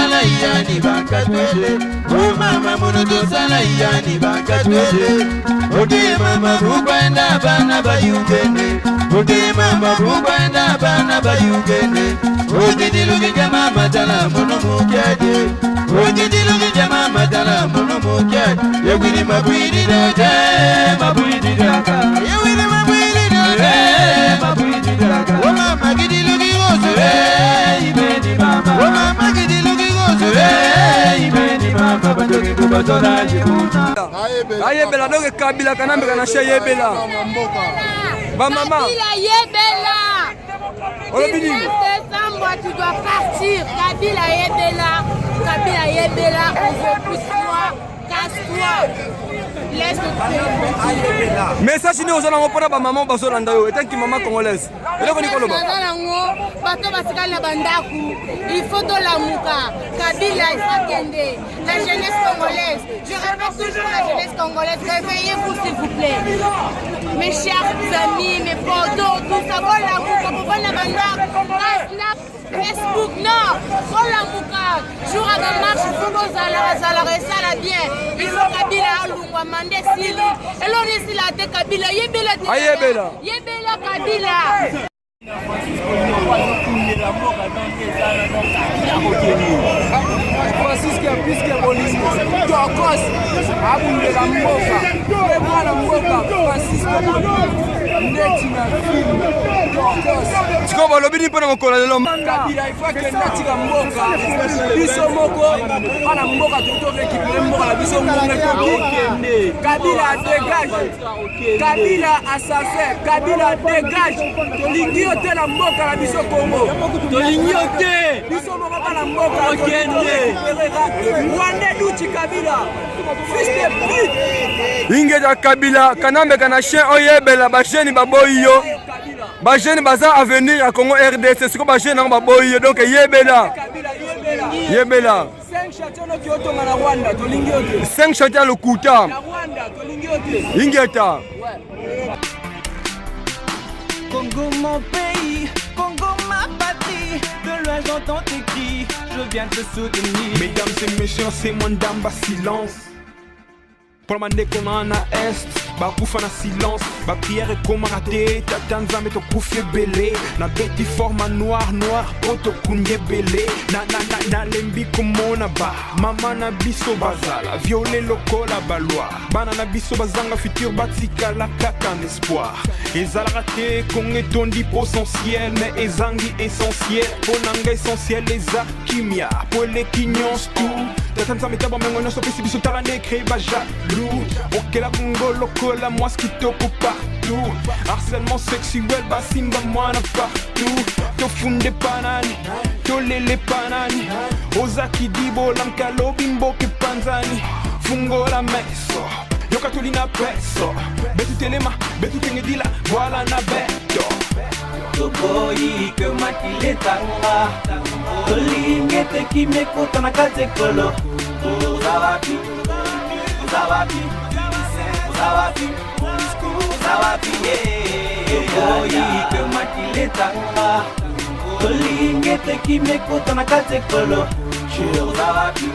sala yani bakatuje. Oh mama munutu sala yani bakatuje. Odi mama bukwenda bana bayugene. Odi mama bukwenda bana bayugene. Odi dilugi jama matala munu mukyaje. Odi dilugi jama matala munu mukyaje. Yewiri mabwiri doje, mabwiri doja. Yewiri mabwiri doje, mabwiri doja. Oh mama gidilugi gozo, ibeni mama. Oh mama gidilugi gozo, ibeni mama. Badogi kubatora jibuna. Ayebela doge Kabila kanambe kana she yebela. Ba mama. Kabila yebela. Le 19 décembre tu dois partir. Kabila yebela. Kabila yebela. On veut plus toi. Casse-toi. Mais ça sinon on a pas ba maman baso landa yo etanki maman congolaise. Eloko nikolo ba. Bato basikali na bandaku. Il faut de la muka. Kabila il faut kende. La jeunesse congolaise. Je répète toujours la jeunesse congolaise. Réveillez-vous s'il vous plaît. Mes chers amis, mes potos, tout ça, bon la muka, bon la bandaku. Facebook, non, bon la muka. Jour à la marche, il faut que ça la bien. Il faut Kabila alungwa mande sili. Et l'on est là de Kabila. Yebela. Yebela Kabila. Francis puisque police Tokos abunde la mboka e mwana mboka Francis netina film Tokos tiko balobini mpona mokolo lelo Kabila ifwa ke natika mboka biso moko ana mboka tutoke kipele mboka la biso ngonga toki Kabila dégage Kabila à sa fait Kabila dégage tolingi ote la mboka la biso Congo tolingi ote biso moko na mboka okende Wande duchi Kabila fils de pute Ingeda Kabila kanambe kana chien oyebela ba jeune baboyi yo ba jeune baza avenir à Congo RDC siko ba jeune na baboyi donc yebela 5 châteaux qui otonga na Rwanda tolingi ote 5 châteaux le kuta na Rwanda tolingi ote ingeta Congo mon pays, Congo ma patrie, de loin j'entends tes cris, je viens te soutenir. Mesdames et messieurs, c'est mon dame, bas silence. Pour le mandé qu'on en a est, bah pouf en a silence, bah prière et comme raté, t'attends à mettre au pouf belé, na bêti forme noir, auto kounye belé, na lembi comme on a ba, maman na biso bazala, violet loco la baloire, banana biso bazanga futur batika la kaka en espoir, et zal raté qu'on est ton dit potentiel, mais ezangi essentiel, ponanga essentiel, les akimia, pour les quignons tout, t'attends à mettre à bon mengo so pesi biso talane créé ba jaloux. Ok la Congo lokola mosquito partout. Harcèlement sexuel basimba mwana partout. To funde panani, to lele panani. Ozaki dibo lankalo bimbo ke panzani. Fungo la meso, yoka tolina peso. Betu telema, betu tengedila, voilà na beto. Toboyi que matile tanga. Tolingete kimeko tanakaze kolo. Uzawapi. Toboyi que matile tanga Tolingete kimeko tanakaze kolo Uzawapi